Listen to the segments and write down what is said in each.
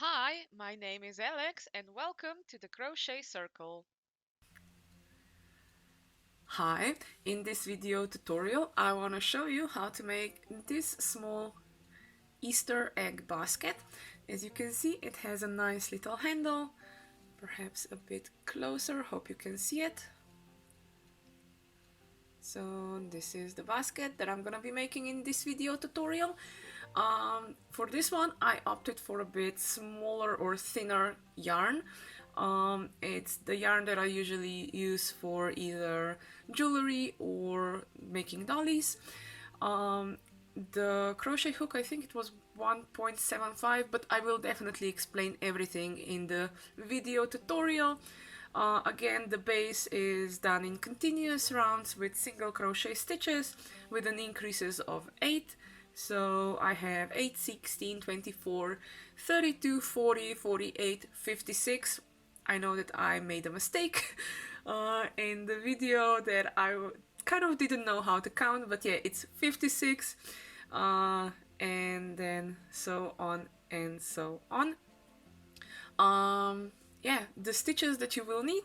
Hi, my name is Alex and welcome to the Crochet Circle. Hi, in this video tutorial I want to show you how to make this small Easter egg basket. As you can see, it has a nice little handle, perhaps a bit closer, hope you can see it. So this is the basket that I'm gonna be making in this video tutorial. For this one I opted for a bit smaller or thinner yarn. It's the yarn that I usually use for either jewelry or making dollies. The crochet hook, I think it was 1.75, but I will definitely explain everything in the video tutorial. Again, the base is done in continuous rounds with single crochet stitches with an increases of 8. So I have 8, 16, 24, 32, 40, 48, 56. I know that I made a mistake in the video that I kind of didn't know how to count, but yeah, it's 56, and then so on and so on. Yeah, the stitches that you will need.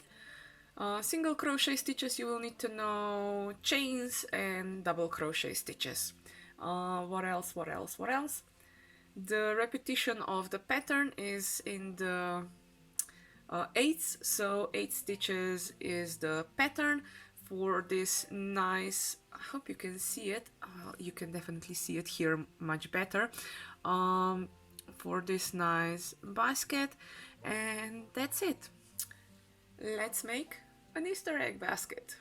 Single crochet stitches, you will need to know chains and double crochet stitches. What else? The repetition of the pattern is in the eighths, so 8 stitches is the pattern for this nice, I hope you can see it, you can definitely see it here much better, for this nice basket. And that's it. Let's make an Easter egg basket.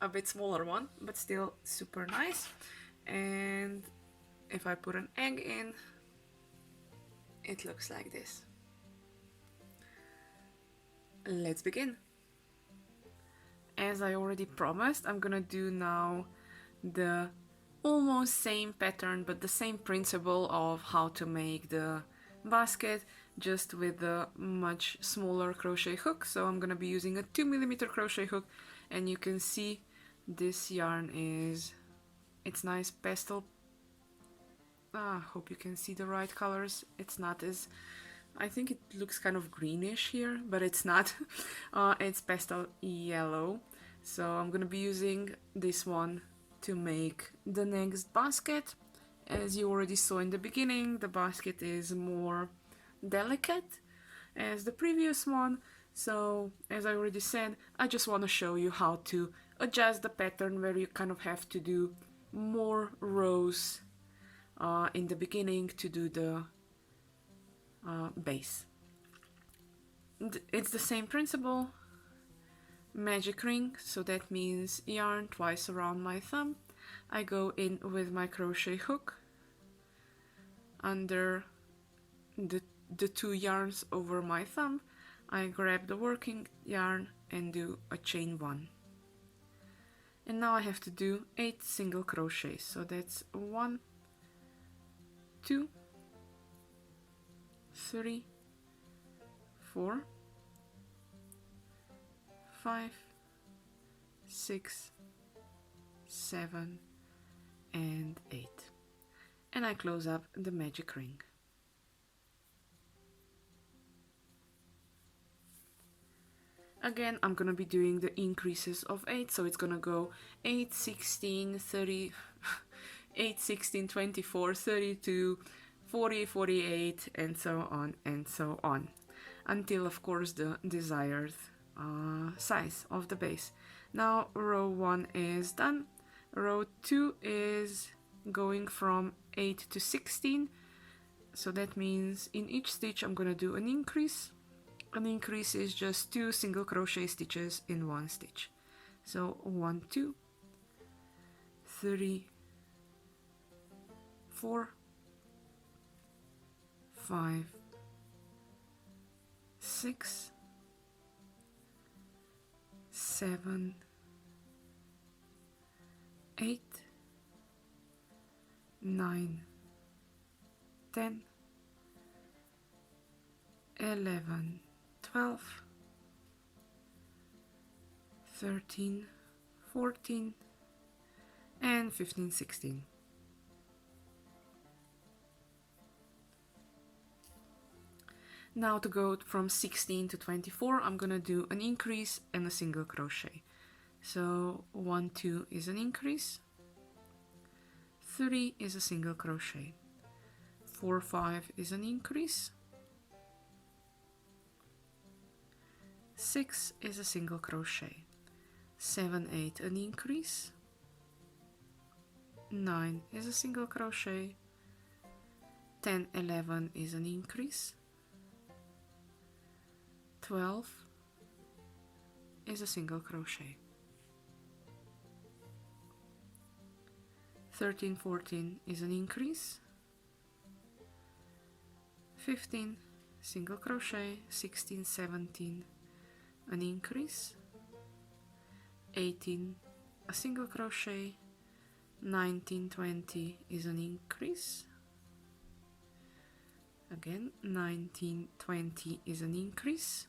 A bit smaller one, but still super nice. And if I put an egg in, it looks like this. Let's begin. As I already promised, I'm gonna do now the almost same pattern, but the same principle of how to make the basket, just with a much smaller crochet hook. So I'm gonna be using a 2mm crochet hook, and you can see this yarn is, it's nice pastel. Hope you can see the right colors. It's not as, I think it looks kind of greenish here, but it's not. It's pastel yellow. So I'm gonna be using this one to make the next basket. As you already saw in the beginning, the basket is more delicate as the previous one. So as I already said, I just want to show you how to adjust the pattern, where you kind of have to do more rows in the beginning to do the base. It's the same principle. Magic ring, so that means yarn twice around my thumb. I go in with my crochet hook under the two yarns over my thumb. I grab the working yarn and do a chain 1. And now I have to do 8 single crochets, so that's 1, 2, 3, 4, 5, 6, 7, and 8. And I close up the magic ring. Again, I'm gonna be doing the increases of 8, so it's gonna go 8, 16, 30, 8, 16, 24, 32, 40, 48, and so on, until of course the desired size of the base. Now row 1 is done. Row 2 is going from 8 to 16, so that means in each stitch I'm gonna do an increase. An increase is just 2 single crochet stitches in one stitch. So 1, 2, 3, 4, 5, 6, 7, 8, 9, 10, 11, 12, 13, 14, and 15, 16. Now to go from 16 to 24, I'm gonna do an increase and a single crochet. So 1, 2 is an increase, 3 is a single crochet, 4, 5 is an increase, 6 is a single crochet, 7, 8 an increase, 9 is a single crochet, 10, 11 is an increase, 12 is a single crochet, 13, 14 is an increase, 15 single crochet, 16, 17 an increase, 18 a single crochet, 19, 20 is an increase, again 19, 20 is an increase,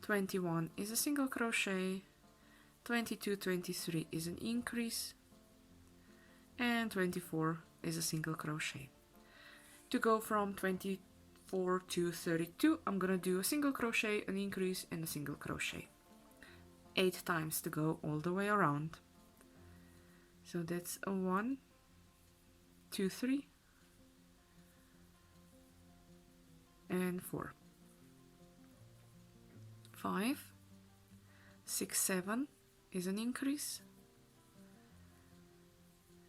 21 is a single crochet, 22, 23 is an increase, and 24 is a single crochet. To go from 24 to 32, I'm gonna do a single crochet, an increase, and a single crochet. 8 times to go all the way around. So that's a 1, 2, 3, and 4. 5, 6, 7 is an increase,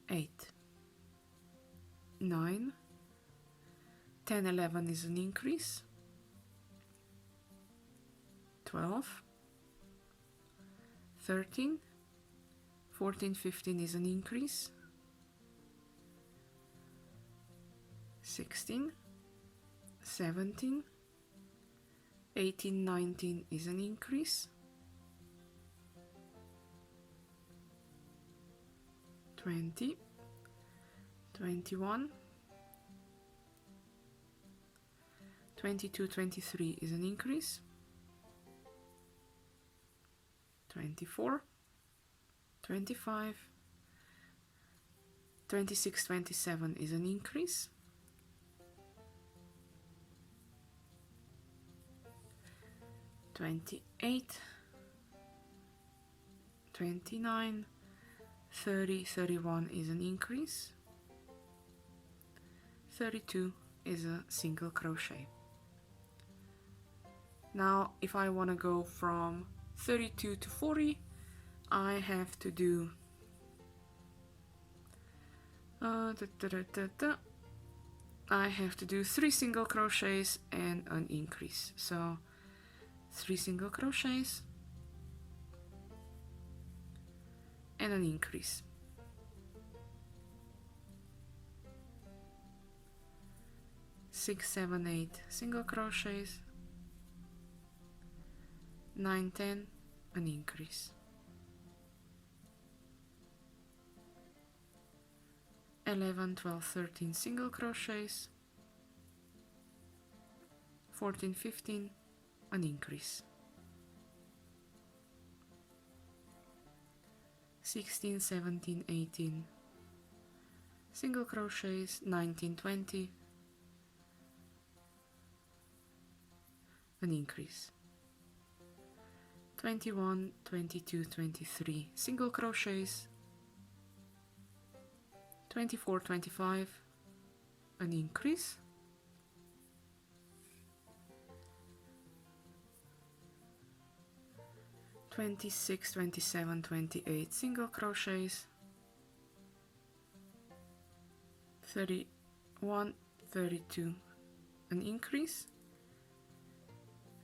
8, 9, 10, 11 is an increase, 12, 13, 14, 15 is an increase, 16, 17, 18, 19 is an increase, 20, 21, 22, 23 is an increase, 24, 25, 26, 27 is an increase, 28, 29, 30, 31 is an increase, 32 is a single crochet. Now if I want to go from 32 to 40, I have to do I have to do 3 single crochets and an increase. So 3 single crochets and an increase. 6, 7, 8 single crochets, 9, 10 an increase, 11, 12, 13 single crochets, 14, 15 an increase, 16, 17, 18 single crochets, 19, 20 an increase, 21, 22, 23 single crochets, 24, 25 an increase, 26, 27, 28 single crochets, 31, 32 an increase,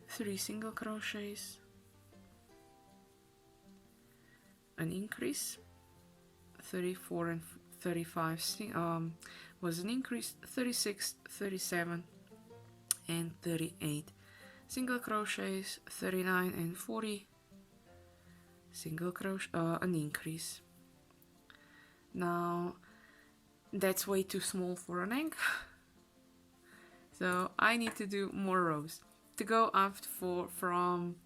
3 single crochets, an increase, 34 and 35 was an increase, 36, 37 and 38 single crochets, 39 and 40 single crochet, an increase. Now that's way too small for an egg, so I need to do more rows. To go up from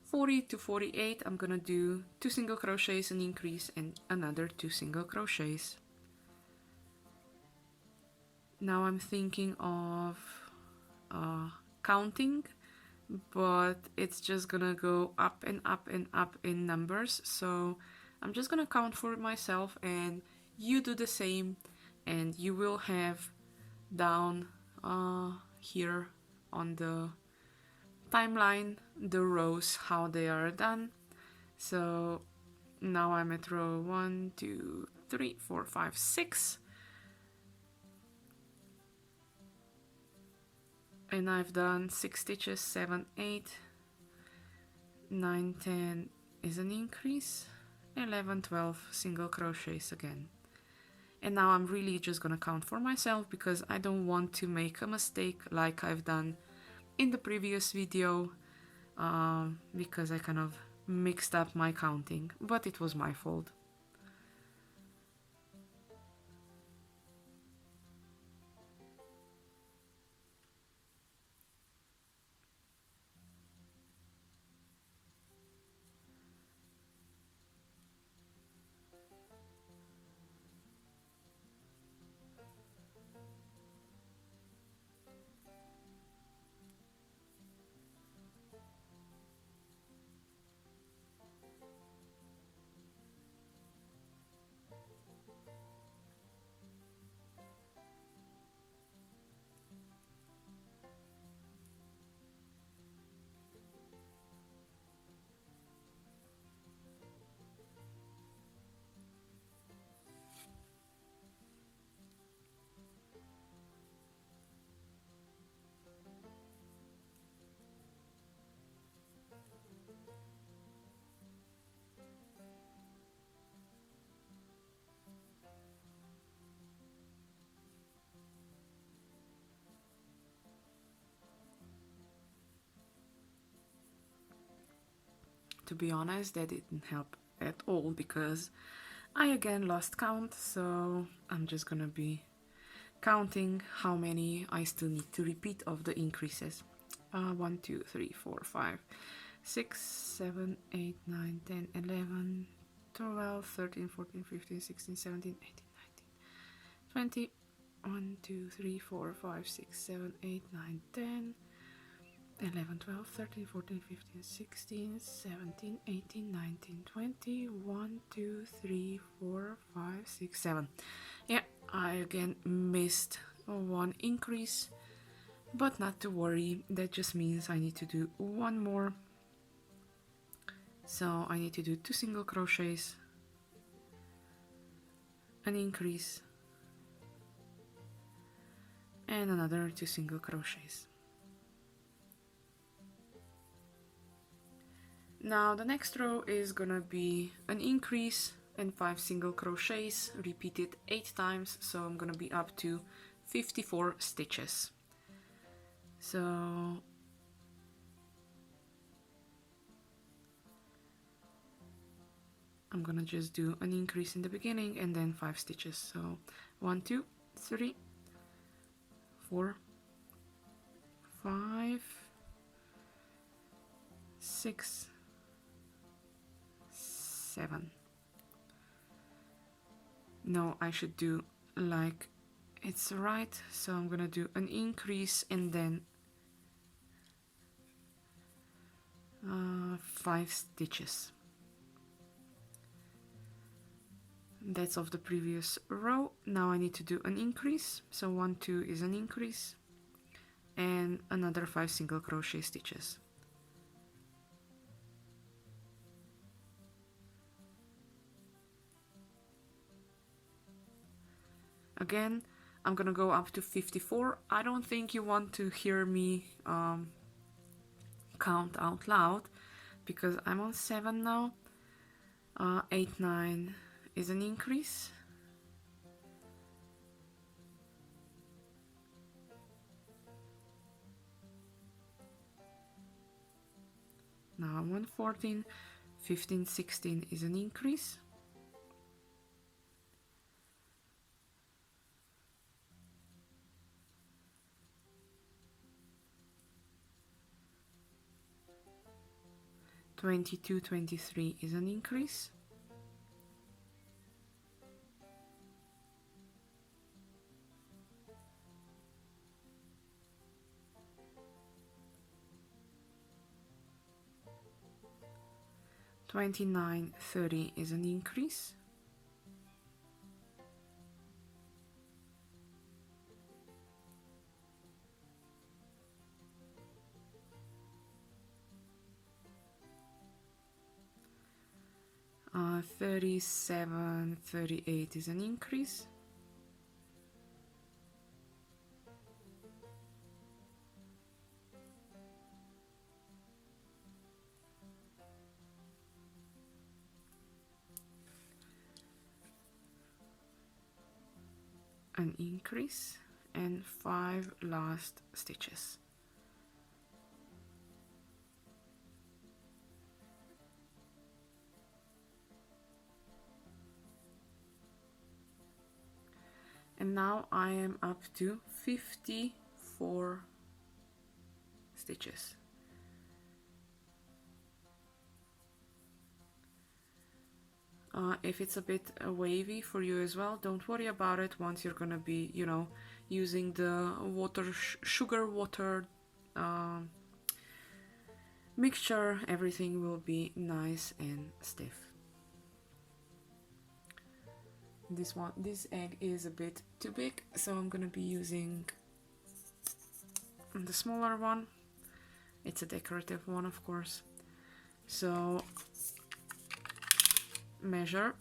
40 to 48, I'm gonna do 2 single crochets, an increase, and another 2 single crochets. Now I'm thinking of counting, but it's just gonna go up and up and up in numbers. So I'm just gonna count for myself, and you do the same, and you will have down here on the timeline the rows how they are done. So now I'm at row 1, 2, 3, 4, 5, 6, and I've done 6 stitches, 7, 8, 9, 10 is an increase, 11, 12 single crochets again. And now I'm really just gonna count for myself because I don't want to make a mistake like I've done in the previous video, because I kind of mixed up my counting, but it was my fault. To be honest, that didn't help at all because I again lost count, so I'm just gonna be counting how many I still need to repeat of the increases. 1, 2, 3, 4, 5, 6, 7, 8, 9, 10, 11, 12, 13, 14, 15, 16, 17, 18, 19, 20, 1, 2, 3, 4, 5, 6, 7, 8, 9, 10, 11, 12, 13, 14, 15, 16, 17, 18, 19, 20, 1, 2, 3, 4, 5, 6, 7. Yeah, I again missed one increase, but not to worry, that just means I need to do one more. So I need to do 2 single crochets, an increase, and another 2 single crochets. Now the next row is gonna be an increase and 5 single crochets repeated 8 times, so I'm gonna be up to 54 stitches. So I'm gonna just do an increase in the beginning and then 5 stitches. So 1, 2, 3, 4, 5, 6, 7. No, I should do like it's right, so I'm gonna do an increase and then 5 stitches. That's of the previous row. Now I need to do an increase, so 1, 2 is an increase, and another 5 single crochet stitches. Again, I'm gonna go up to 54. I don't think you want to hear me count out loud because I'm on 7 now. 8, 9 is an increase. Now I'm on 14, 15, 16 is an increase. (22, 23 is an increase. 29, 30 is an increase. 37, 38 is an increase. An increase, and 5 last stitches. And now I am up to 54 stitches. If it's a bit wavy for you as well, don't worry about it. Once you're gonna be, you know, using the sugar water mixture, everything will be nice and stiff. This egg is a bit too big, so I'm gonna be using the smaller one. It's a decorative one, of course. So measure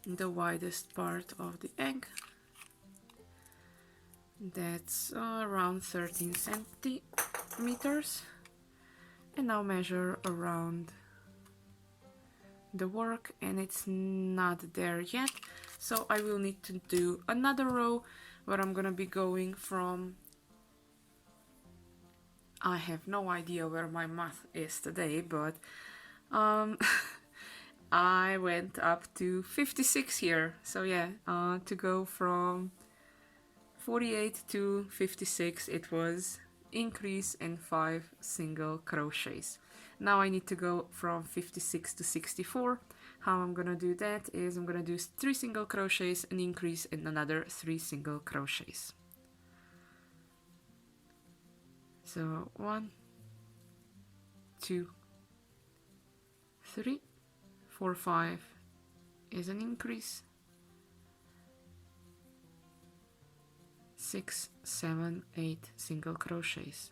the widest part of the egg. That's around 13 centimeters. And now measure around the work, and it's not there yet, so I will need to do another row where I'm gonna be going from, I have no idea where my math is today, but I went up to 56 here, so yeah, to go from 48 to 56 it was increase in 5 single crochets. Now I need to go from 56 to 64. How I'm gonna do that is I'm gonna do 3 single crochets, an increase, and another 3 single crochets. So 1, 2, 3, 4, 5 is an increase, 6, 7, 8 single crochets,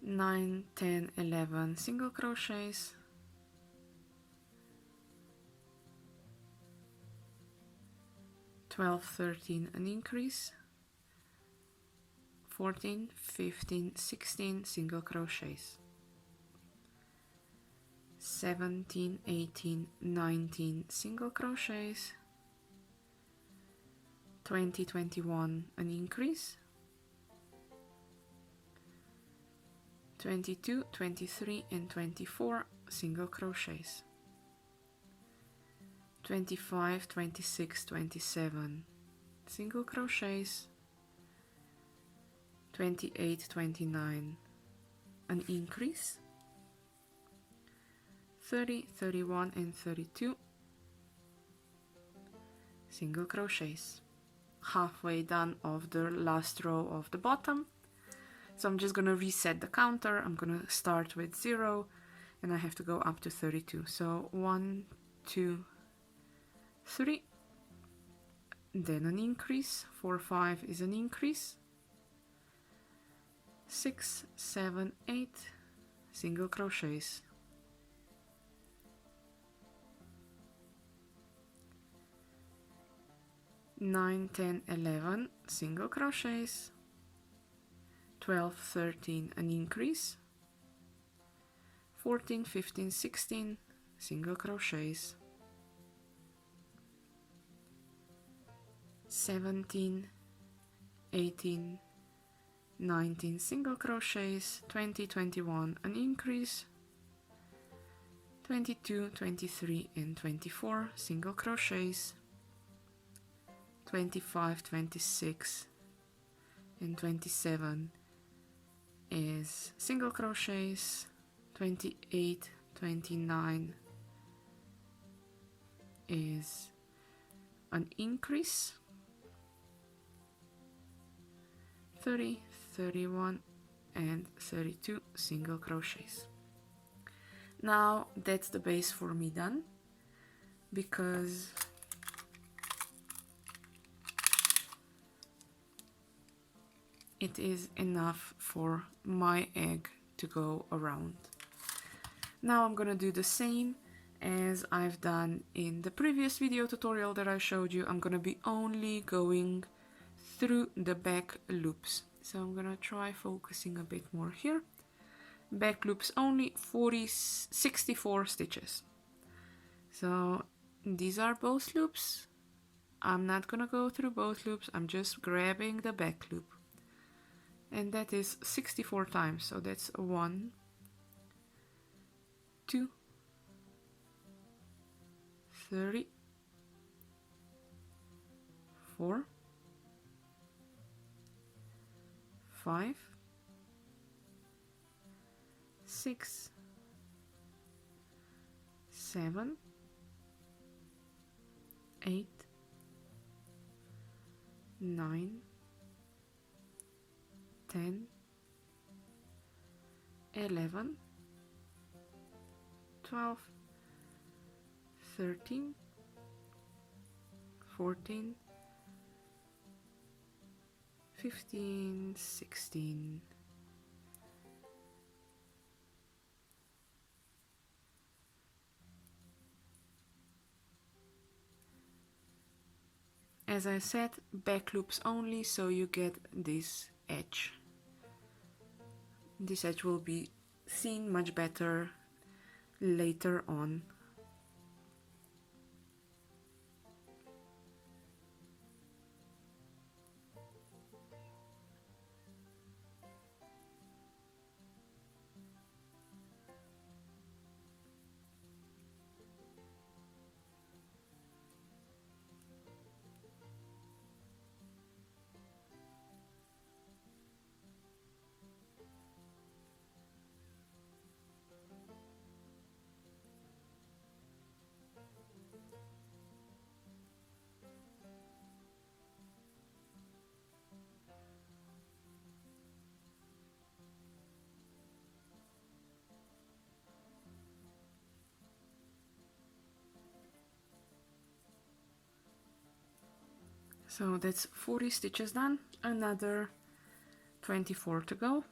9, 10, 11 single crochets, 12, 13 an increase, 14, 15, 16 single crochets, 17, 18, 19 single crochets, 20, 21 an increase, 22, 23 and 24 single crochets, 25, 26, 27 single crochets, 28, 29 an increase, 30, 31 and 32 single crochets. Halfway done of the last row of the bottom, so I'm just gonna reset the counter. I'm gonna start with 0 and I have to go up to 32. So 1, 2, 3, then an increase, 4, 5 is an increase, 6, 7, 8 single crochets, 9, 10, 11 single crochets, 12, 13 an increase, 14, 15, 16 single crochets, 17, 18, 19 single crochets, 20, 21 an increase, 22, 23 and 24 single crochets, 25, 26 and 27 is single crochets, 28, 29 is an increase, 30, 31 and 32 single crochets. Now that's the base for me done, because it is enough for my egg to go around. Now I'm gonna do the same as I've done in the previous video tutorial that I showed you. I'm gonna be only going through the back loops. So I'm gonna try focusing a bit more here. Back loops only, 64 stitches. So these are both loops. I'm not gonna go through both loops, I'm just grabbing the back loop. And that is 64 times, so that's 1, 2, 3, 4, 5, 6, 7, 8, 9, 10, 11, 12, 13, 14, 15, 16. As I said, back loops only, so you get this edge. This edge will be seen much better later on. So that's 40 stitches done, another 24 to go.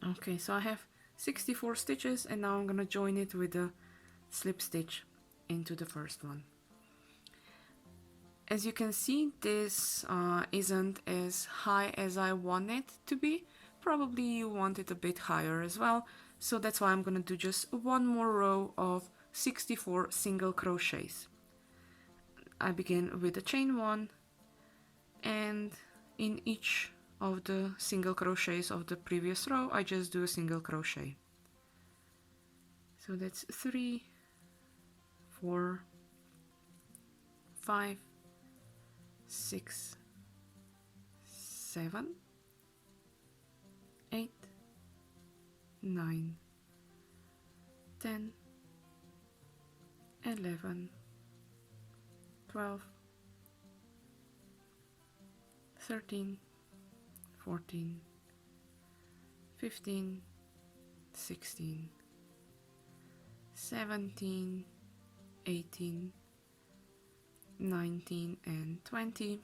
Okay, so I have 64 stitches, and now I'm gonna join it with a slip stitch into the first one. As you can see, this isn't as high as I want it to be. Probably you want it a bit higher as well, so that's why I'm gonna do just one more row of 64 single crochets. I begin with a chain 1, and in each of the single crochets of the previous row I just do a single crochet. So that's 3, 4, 5, 6, 7, 8, 9, 10, 11, 12, 13, 14, 15, 16, 17, 18, 19 and 20.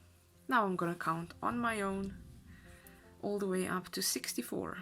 Now I'm gonna count on my own all the way up to 64.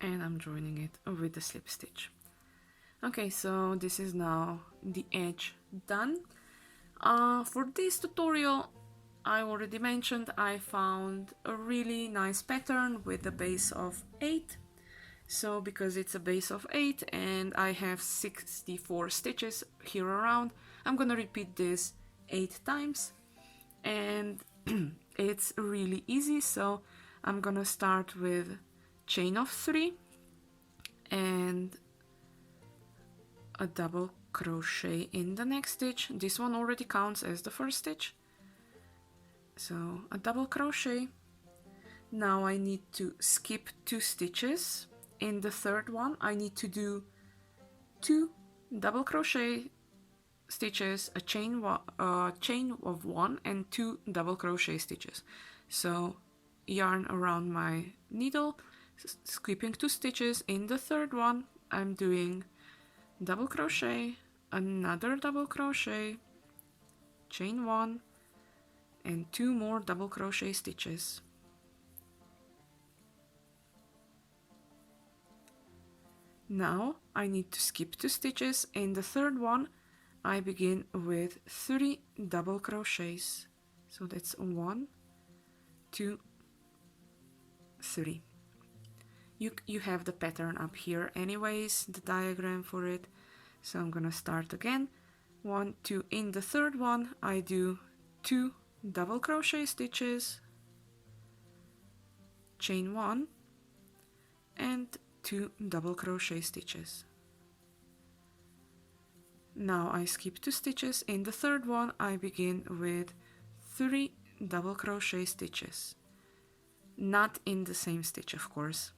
and I'm joining it with the slip stitch. Okay, so this is now the edge done. For this tutorial, I already mentioned I found a really nice pattern with a base of 8. So because it's a base of 8 and I have 64 stitches here around, I'm gonna repeat this 8 times, and it's really easy. So I'm gonna start with chain of 3 and a double crochet in the next stitch. This one already counts as the first stitch. So a double crochet. Now I need to skip 2 stitches. In the third one I need to do 2 double crochet stitches, a chain of 1 and 2 double crochet stitches. So yarn around my needle, skipping 2 stitches. In the third one I'm doing double crochet, another double crochet, chain 1 and 2 more double crochet stitches. Now I need to skip 2 stitches. In the third one I begin with 3 double crochets. So that's 1, 2, 3. You have the pattern up here anyways, the diagram for it. So I'm gonna start again. 1, 2. In the third one I do 2 double crochet stitches, chain 1 and 2 double crochet stitches. Now I skip 2 stitches. In the third one I begin with 3 double crochet stitches, not in the same stitch of course.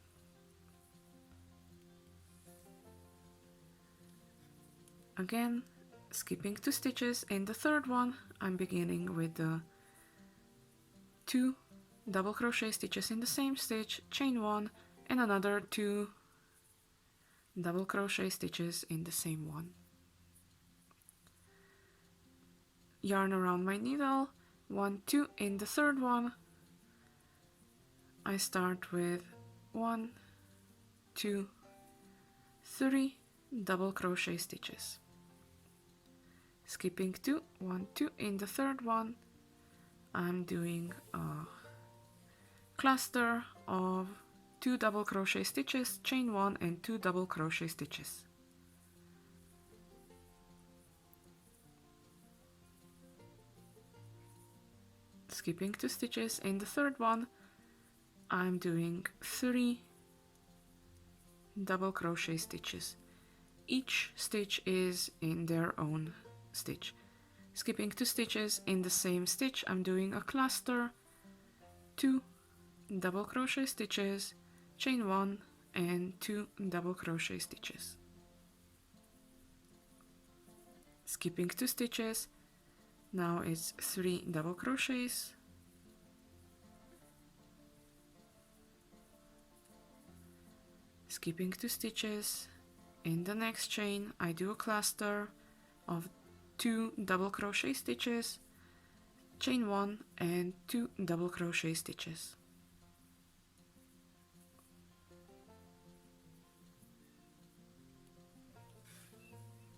Again, skipping 2 stitches. In the third one I'm beginning with the 2 double crochet stitches in the same stitch, chain 1 and another 2 double crochet stitches in the same one. Yarn around my needle, 1, 2. In the third one I start with 1, 2, 3 double crochet stitches, skipping 2, 1, 2. In the third one I'm doing a cluster of 2 double crochet stitches, chain 1 and 2 double crochet stitches. Skipping 2 stitches. In the third one I'm doing 3 double crochet stitches. Each stitch is in their own stitch. Skipping 2 stitches. In the same stitch I'm doing a cluster, 2 double crochet stitches, chain 1 and 2 double crochet stitches. Skipping 2 stitches. Now it's 3 double crochets, skipping 2 stitches. In the next chain I do a cluster of 2 double crochet stitches, chain 1 and 2 double crochet stitches.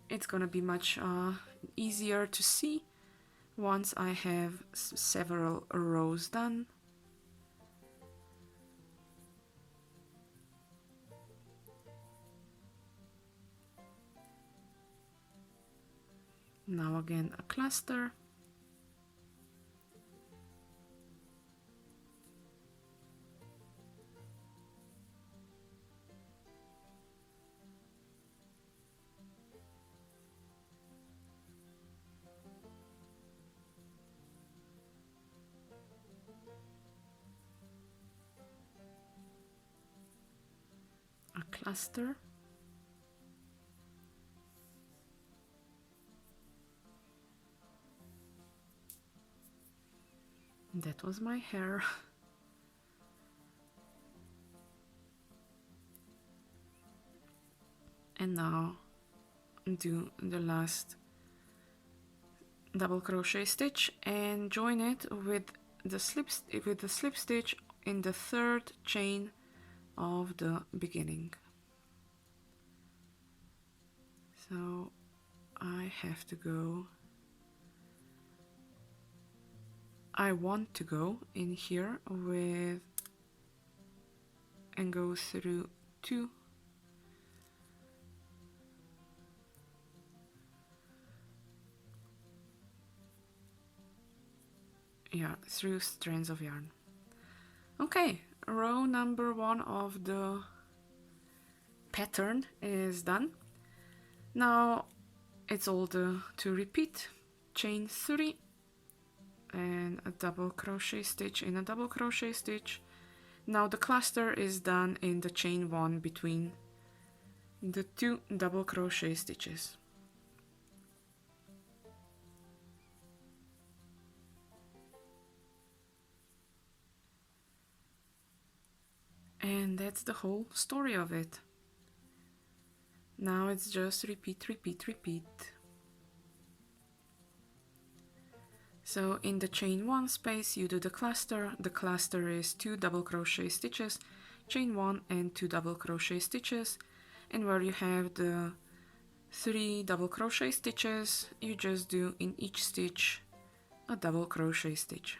It's gonna be much easier to see once I have several rows done. Now again a cluster, a cluster, that was my hair. And now do the last double crochet stitch and join it with the slip stitch in the third chain of the beginning. So I have to go, I want to go in here with and go through two through strands of yarn. Okay, row number 1 of the pattern is done. Now it's all to repeat. Chain 3 and a double crochet stitch in a double crochet stitch. Now the cluster is done in the chain 1 between the 2 double crochet stitches. And that's the whole story of it. Now it's just repeat, repeat, repeat. So in the chain 1 space you do the cluster. The cluster is 2 double crochet stitches, chain 1 and 2 double crochet stitches, and where you have the 3 double crochet stitches, you just do in each stitch a double crochet stitch.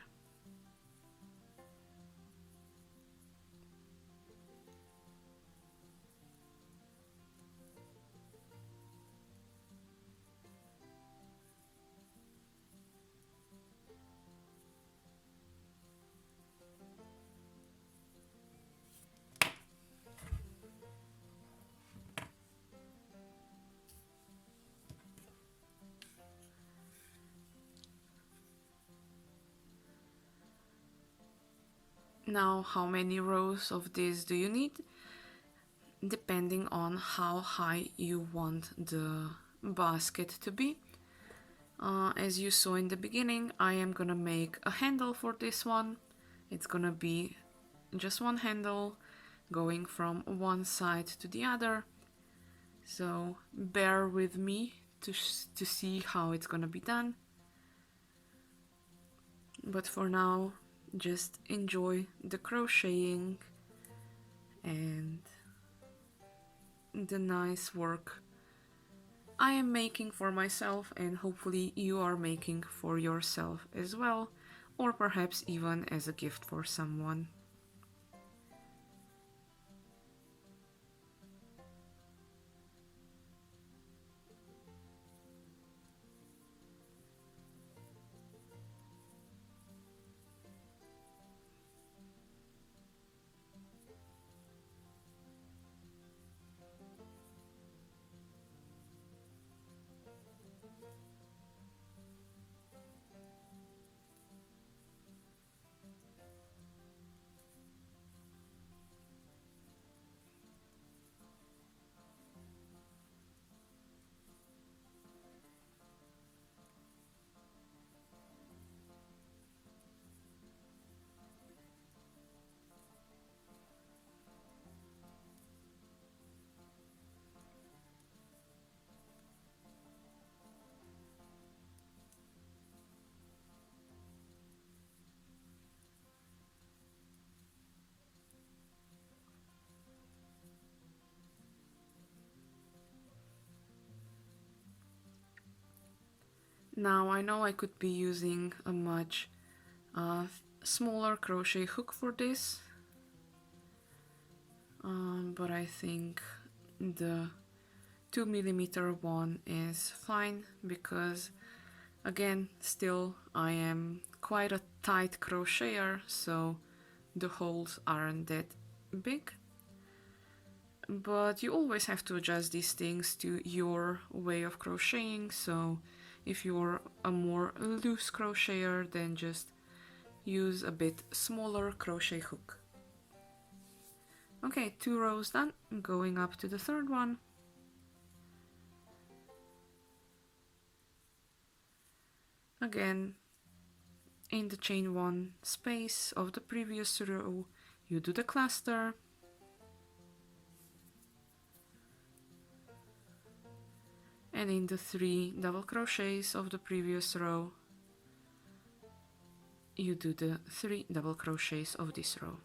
Now, how many rows of this do you need? Depending on how high you want the basket to be. As you saw in the beginning, I am gonna make a handle for this one. It's gonna be just one handle going from one side to the other. So bear with me to see how it's gonna be done. But for now, just enjoy the crocheting and the nice work I am making for myself, and hopefully you are making for yourself as well, or perhaps even as a gift for someone. Now I know I could be using a much smaller crochet hook for this, but I think the 2mm one is fine because, again, still I am quite a tight crocheter, so the holes aren't that big. But you always have to adjust these things to your way of crocheting, so if you're a more loose crocheter, then just use a bit smaller crochet hook. Okay, 2 rows done, going up to the third one. Again, in the chain 1 space of the previous row, you do the cluster. And in the 3 double crochets of the previous row, you do the 3 double crochets of this row.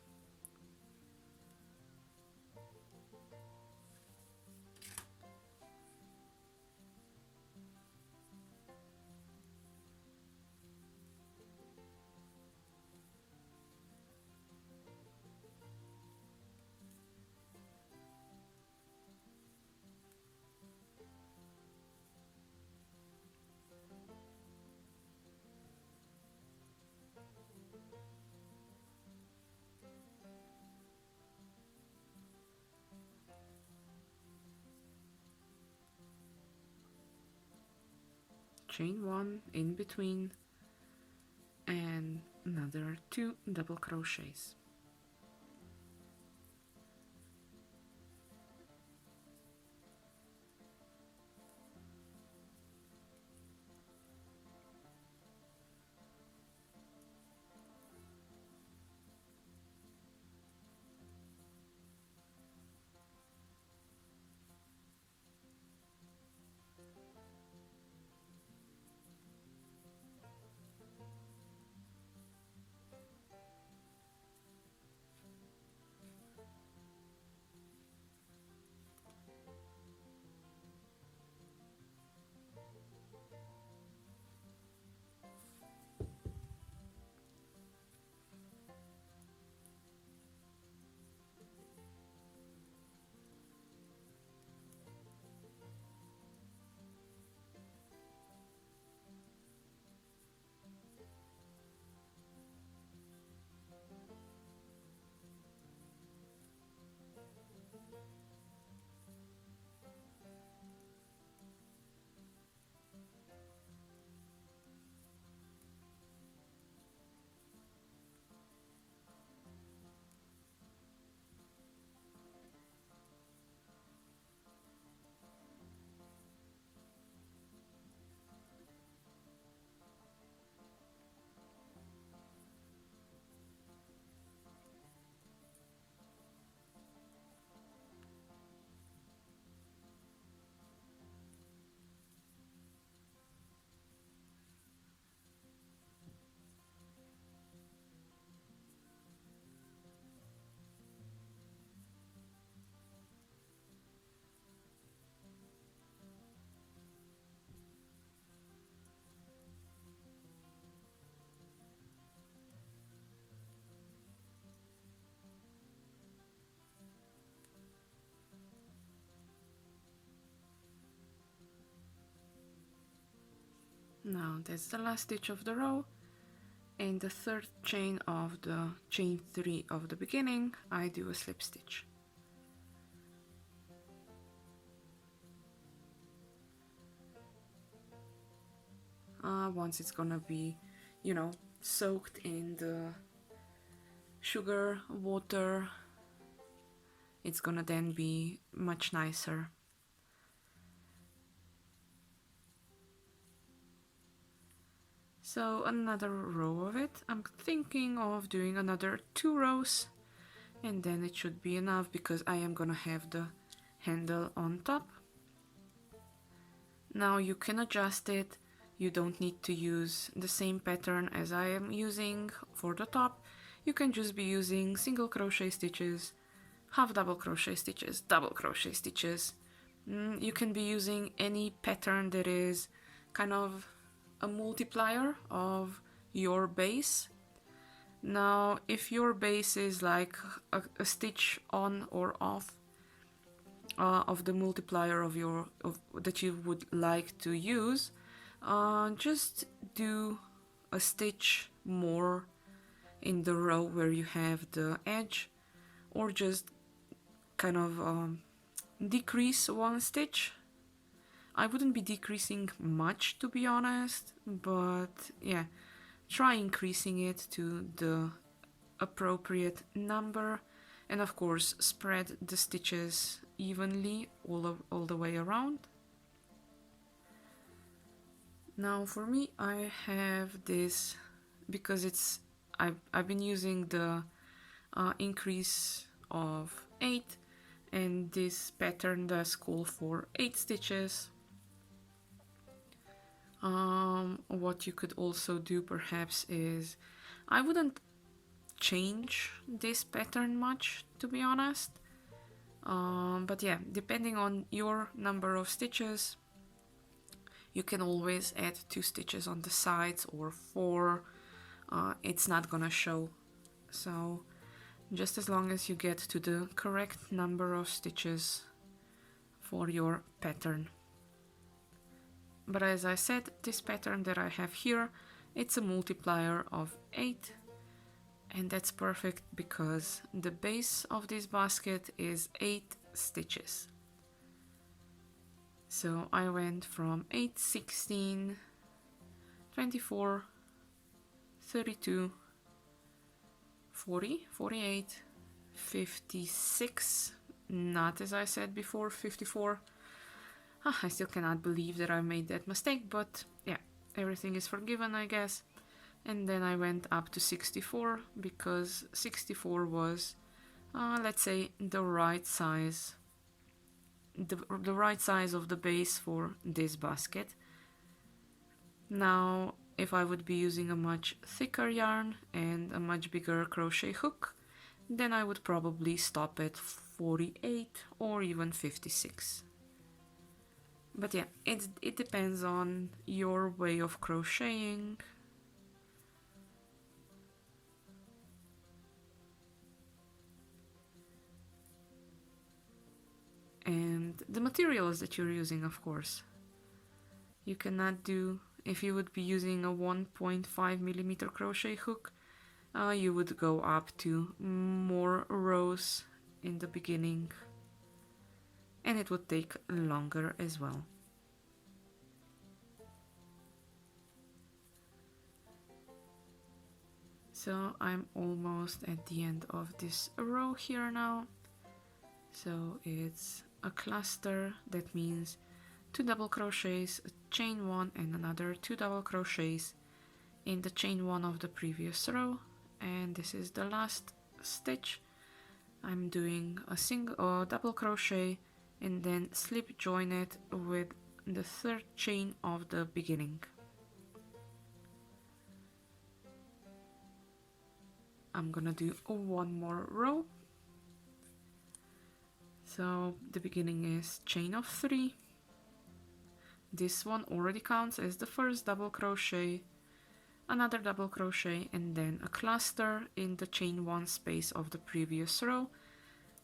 chain 1 in between and another 2 double crochets. Now that's the last stitch of the row. In the third chain of the chain 3 of the beginning, I do a slip stitch. Once it's gonna be, soaked in the sugar water, it's gonna then be much nicer. So another row of it. I'm thinking of doing another 2 rows, and then it should be enough because I am gonna have the handle on top. Now you can adjust it. You don't need to use the same pattern as I am using for the top. You can just be using single crochet stitches, half double crochet stitches, double crochet stitches. You can be using any pattern that is kind of a multiplier of your base. Now, if your base is like a stitch on or off of the multiplier of that you would like to use, just do a stitch more in the row where you have the edge, or just kind of decrease 1 stitch. I wouldn't be decreasing much, to be honest, but yeah, try increasing it to the appropriate number, and of course spread the stitches evenly all the way around. Now for me, I have this because I've been using the increase of 8, and this pattern does call for 8 stitches. What you could also do perhaps is, I wouldn't change this pattern much, to be honest, but yeah, depending on your number of stitches, you can always add 2 stitches on the sides or 4. It's not gonna show, so just as long as you get to the correct number of stitches for your pattern. But as I said, this pattern that I have here, it's a multiplier of 8, and that's perfect because the base of this basket is 8 stitches. So I went from 8, 16, 24, 32, 40, 48, 56, not as I said before, 54. I still cannot believe that I made that mistake, but yeah, everything is forgiven, I guess. And then I went up to 64 because 64 was, let's say, the right size, the right size of the base for this basket. Now, if I would be using a much thicker yarn and a much bigger crochet hook, then I would probably stop at 48 or even 56. But yeah, it depends on your way of crocheting. And the materials that you're using, of course. You cannot do, if you would be using a 1.5 millimeter crochet hook, you would go up to more rows in the beginning, and it would take longer as well. So I'm almost at the end of this row here now. So it's a cluster, that means 2 double crochets, a chain 1 and another 2 double crochets in the chain 1 of the previous row, and this is the last stitch. I'm doing a double crochet and then slip join it with the third chain of the beginning. I'm gonna do one more row. So the beginning is chain of 3. This one already counts as the first double crochet, another double crochet, and then a cluster in the chain 1 space of the previous row.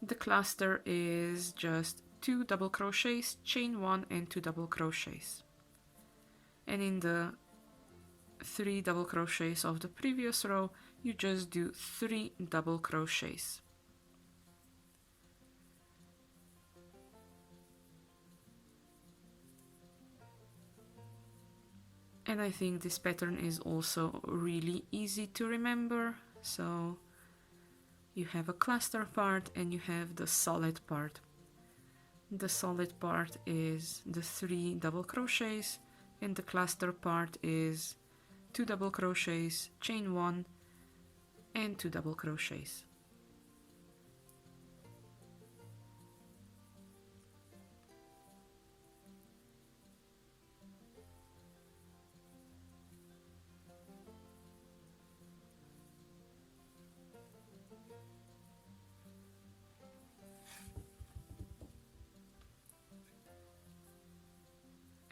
The cluster is just 2 double crochets, chain 1 and 2 double crochets. And in the 3 double crochets of the previous row, you just do 3 double crochets. And I think this pattern is also really easy to remember. So you have a cluster part and you have the solid part. The solid part is the 3 double crochets, and the cluster part is 2 double crochets, chain 1 and 2 double crochets.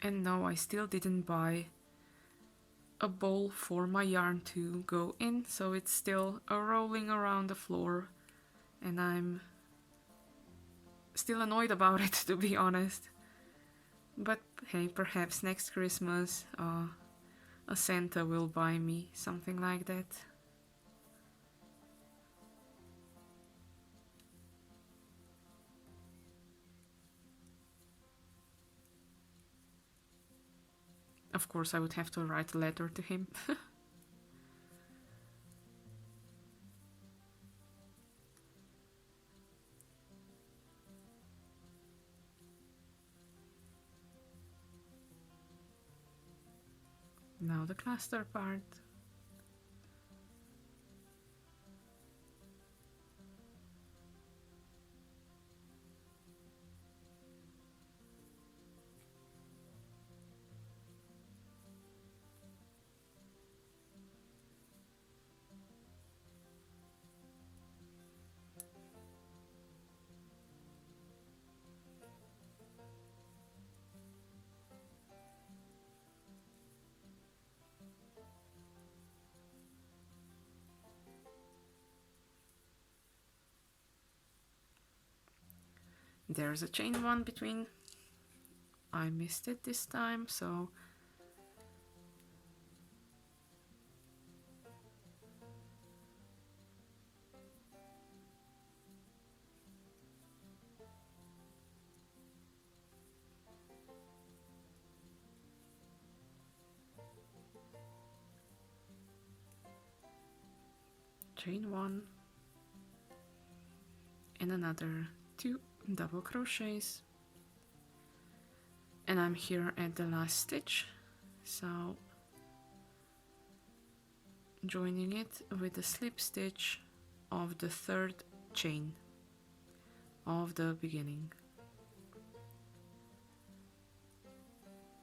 And no, I still didn't buy a bowl for my yarn to go in, so it's still rolling around the floor, and I'm still annoyed about it, to be honest. But hey, perhaps next Christmas a Santa will buy me something like that. Of course, I would have to write a letter to him. Now the cluster part. There's a chain 1 between. I missed it this time, so chain 1 and another 2 double crochets, and I'm here at the last stitch, so joining it with the slip stitch of the third chain of the beginning.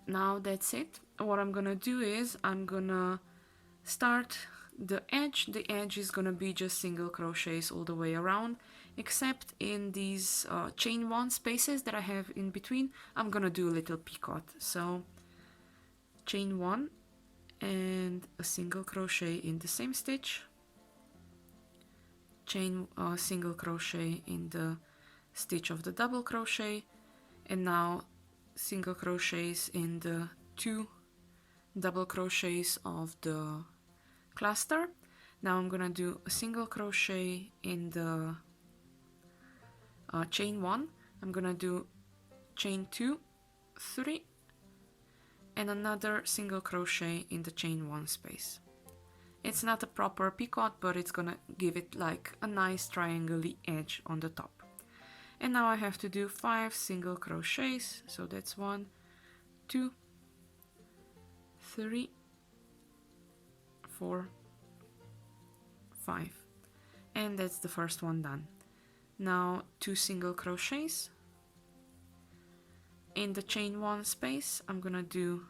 Now that's it. What I'm gonna do is I'm gonna start the edge. The edge is gonna be just single crochets all the way around, except in these chain 1 spaces that I have in between. I'm gonna do a little picot. So chain 1 and a single crochet in the same stitch, chain single crochet in the stitch of the double crochet, and now single crochets in the 2 double crochets of the cluster. Now I'm gonna do a single crochet in the chain 1. I'm gonna do chain 2, 3, and another single crochet in the chain 1 space. It's not a proper picot, but it's gonna give it like a nice triangle edge on the top. And now I have to do 5 single crochets, so that's 1, 2, 3, 4, 5, and that's the first one done. Now 2 single crochets in the chain 1 space. I'm gonna do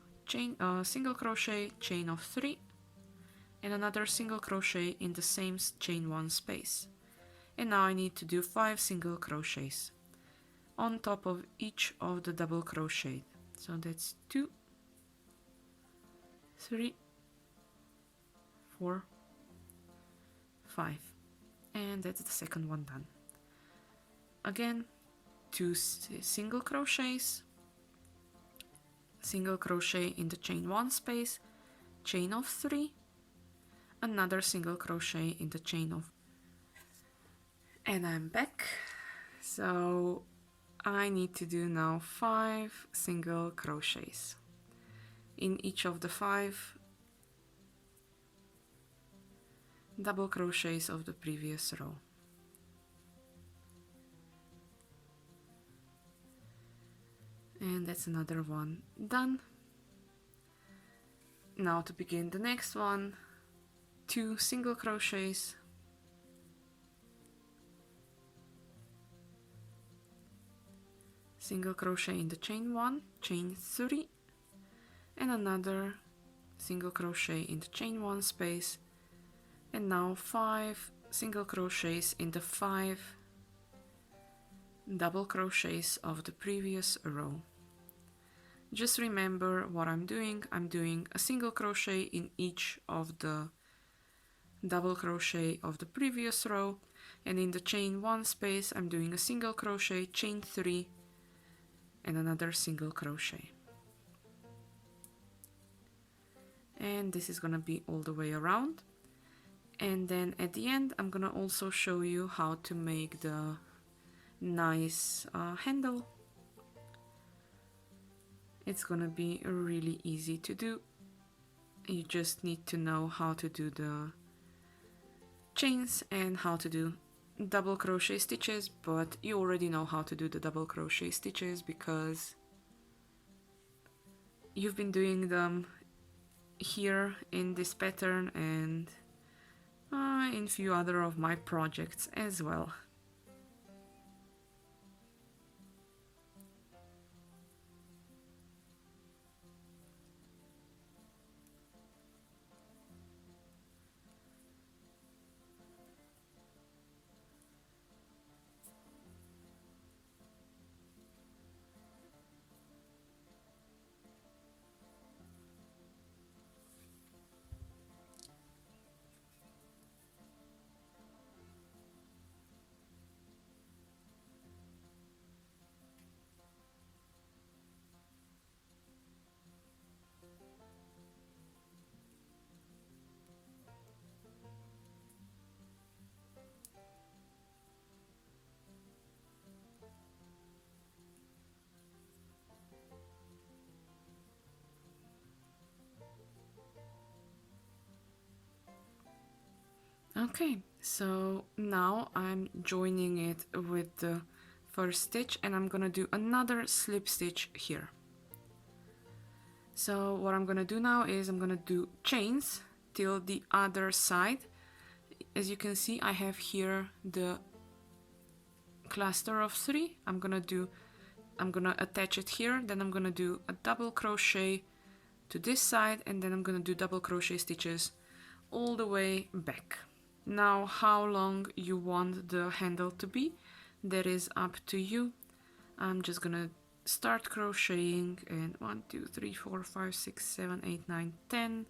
single crochet, chain of 3, and another single crochet in the same chain 1 space. And now I need to do 5 single crochets on top of each of the double crochet. So that's 2, 3, 4, 5, and that's the second one done. Again, 2 single crochets, single crochet in the chain 1 space, chain of 3, another single crochet in the chain of, and I'm back. So I need to do now 5 single crochets in each of the 5 double crochets of the previous row. And that's another one done. Now to begin the next one, 2 single crochets, single crochet in the chain 1, chain 3, and another single crochet in the chain 1 space, and now 5 single crochets in the 5 double crochets of the previous row. Just remember what I'm doing. I'm doing a single crochet in each of the double crochet of the previous row, and in the chain 1 space I'm doing a single crochet, chain 3, and another single crochet. And this is gonna be all the way around. And then at the end I'm gonna also show you how to make the nice handle. It's gonna be really easy to do. You just need to know how to do the chains and how to do double crochet stitches, but you already know how to do the double crochet stitches because you've been doing them here in this pattern and in a few other of my projects as well. Okay, So now I'm joining it with the first stitch, and I'm gonna do another slip stitch here. So what I'm gonna do now is I'm gonna do chains till the other side. As you can see, I have here the cluster of 3. I'm gonna attach it here, then I'm gonna do a double crochet to this side, and then I'm gonna do double crochet stitches all the way back. Now how long you want the handle to be, that is up to you. I'm just gonna start crocheting, and 1 2 3 4 5 6 7 8 9 10.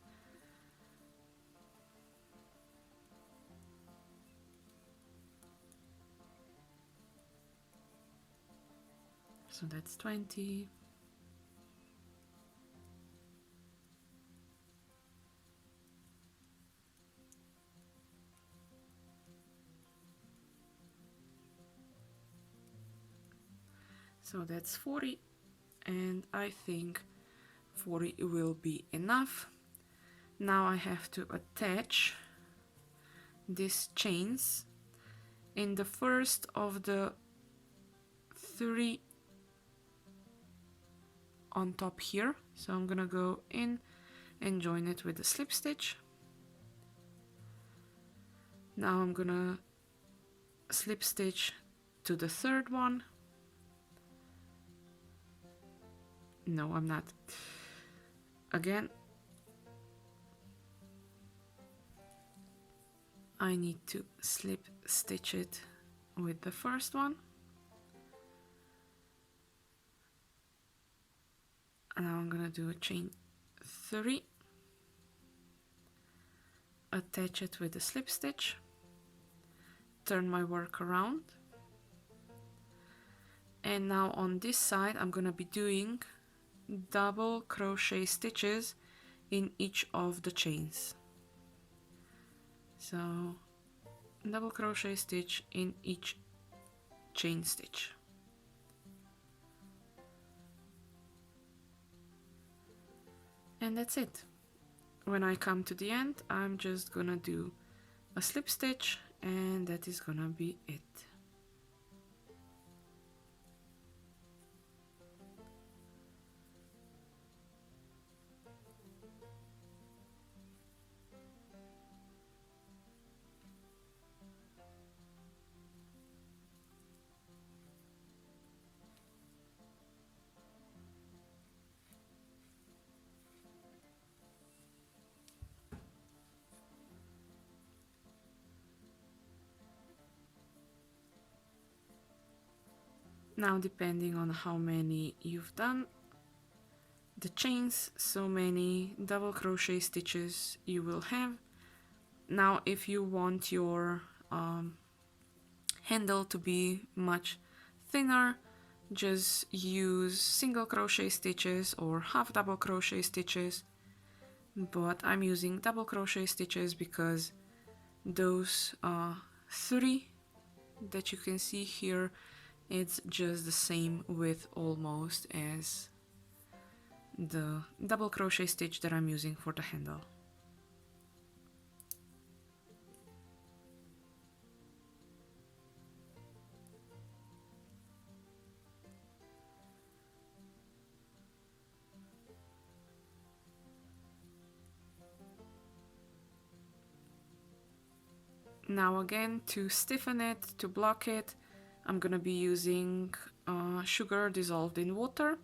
So that's 20. So that's 40, and I think 40 will be enough. Now I have to attach these chains in the first of the 3 on top here. So I'm gonna go in and join it with a slip stitch. Now I'm gonna slip stitch to the third one. No, I'm not. Again, I need to slip stitch it with the first one. And now I'm gonna do a chain 3, attach it with a slip stitch, turn my work around, and now on this side I'm gonna be doing double crochet stitches in each of the chains. So double crochet stitch in each chain stitch. And that's it. When I come to the end, I'm just gonna do a slip stitch, and that is gonna be it. Now, depending on how many you've done the chains, so many double crochet stitches you will have. Now, if you want your handle to be much thinner, just use single crochet stitches or half double crochet stitches, but I'm using double crochet stitches because those 3 that you can see here, it's just the same width almost as the double crochet stitch that I'm using for the handle. Now again, to stiffen it, to block it, I'm gonna be using sugar dissolved in water.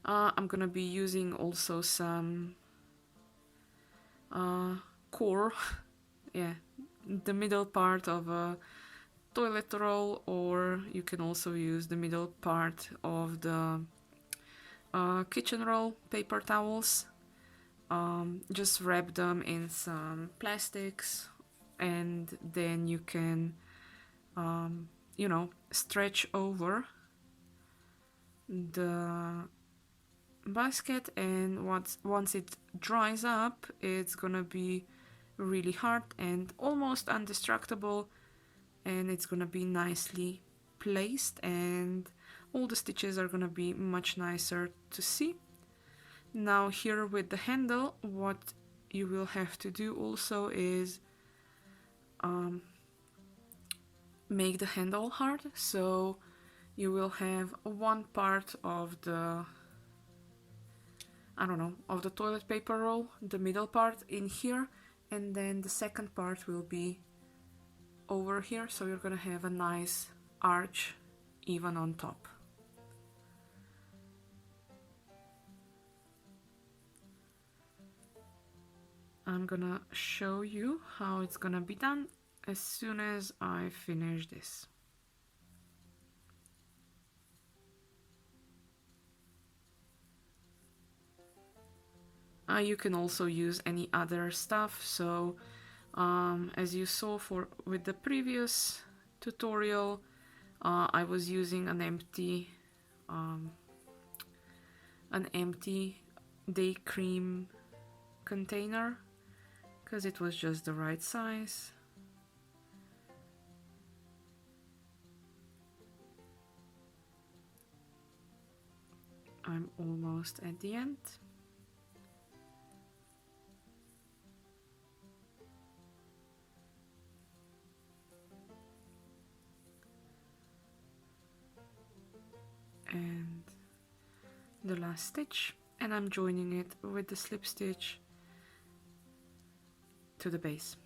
I'm gonna be using also some core, yeah, the middle part of a toilet roll, or you can also use the middle part of the kitchen roll paper towels. Just wrap them in some plastics, and then you can you know, stretch over the basket, and once it dries up, it's gonna be really hard and almost indestructible, and it's gonna be nicely placed, and all the stitches are gonna be much nicer to see. Now here with the handle, what you will have to do also is make the handle hard, so you will have one part of the, I don't know, of the toilet paper roll, the middle part in here, and then the second part will be over here, so you're gonna have a nice arch even on top. I'm gonna show you how it's gonna be done as soon as I finish this. You can also use any other stuff, so as you saw with the previous tutorial, I was using an empty day cream container because it was just the right size. I'm almost at the end. And the last stitch, and I'm joining it with the slip stitch to the base.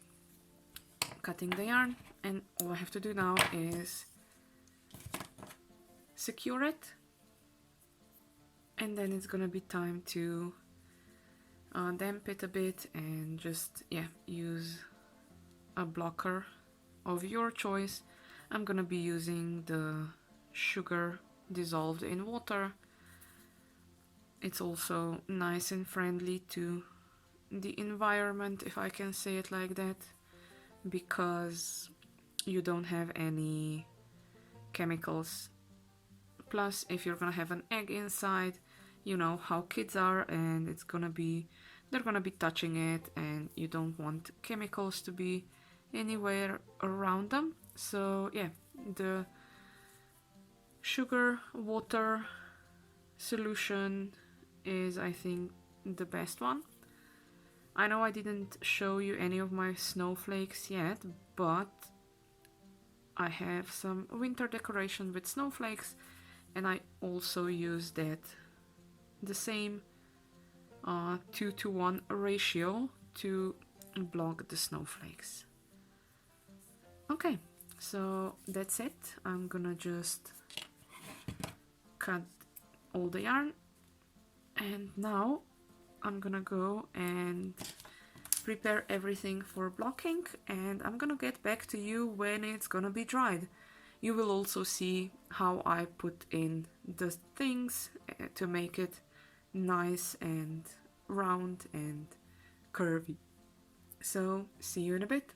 Cutting the yarn, and all I have to do now is secure it, and then it's gonna be time to damp it a bit and just use a blocker of your choice. I'm gonna be using the sugar dissolved in water. It's also nice and friendly to the environment, if I can say it like that, because you don't have any chemicals. Plus, if you're gonna have an egg inside, you know how kids are, and they're gonna be touching it, and you don't want chemicals to be anywhere around them. So yeah, the sugar water solution is, I think, the best one. I know I didn't show you any of my snowflakes yet, but I have some winter decoration with snowflakes, and I also use the same 2:1 ratio to block the snowflakes. Okay, so that's it. I'm gonna just cut all the yarn, and now I'm gonna go and prepare everything for blocking, and I'm gonna get back to you when it's gonna be dried. You will also see how I put in the things to make it nice and round and curvy. So see you in a bit.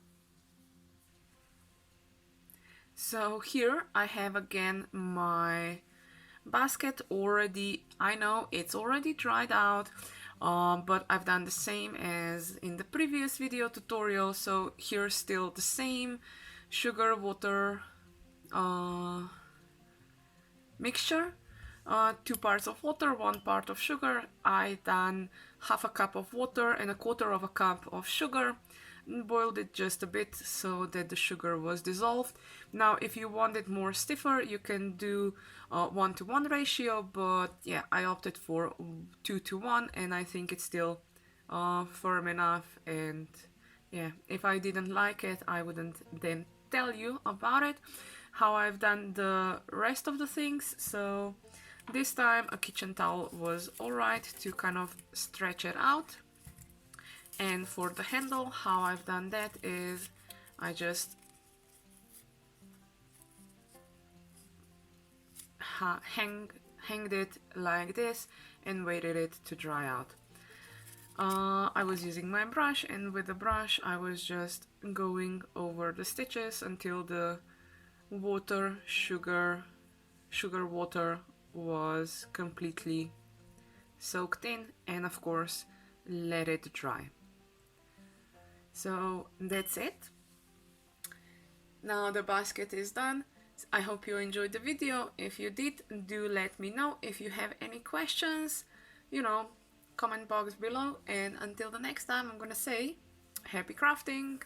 So here I have again my basket already. I know it's already dried out, but I've done the same as in the previous video tutorial. So here's still the same sugar water mixture, 2 parts of water, 1 part of sugar. I done half a cup of water and a quarter of a cup of sugar, boiled it just a bit so that the sugar was dissolved. Now if you want it more stiffer, you can do 1:1 ratio, but yeah, I opted for 2:1, and I think it's still firm enough. And yeah, if I didn't like it, I wouldn't then tell you about it, how I've done the rest of the things. So this time a kitchen towel was alright to kind of stretch it out. And for the handle, how I've done that is I just hanged it like this and waited it to dry out. I was using my brush, and with the brush I was just going over the stitches until the sugar water was completely soaked in, and of course let it dry. So that's it. Now the basket is done. I hope you enjoyed the video. If you did, do let me know. If you have any questions, comment box below. And until the next time, I'm gonna say happy crafting!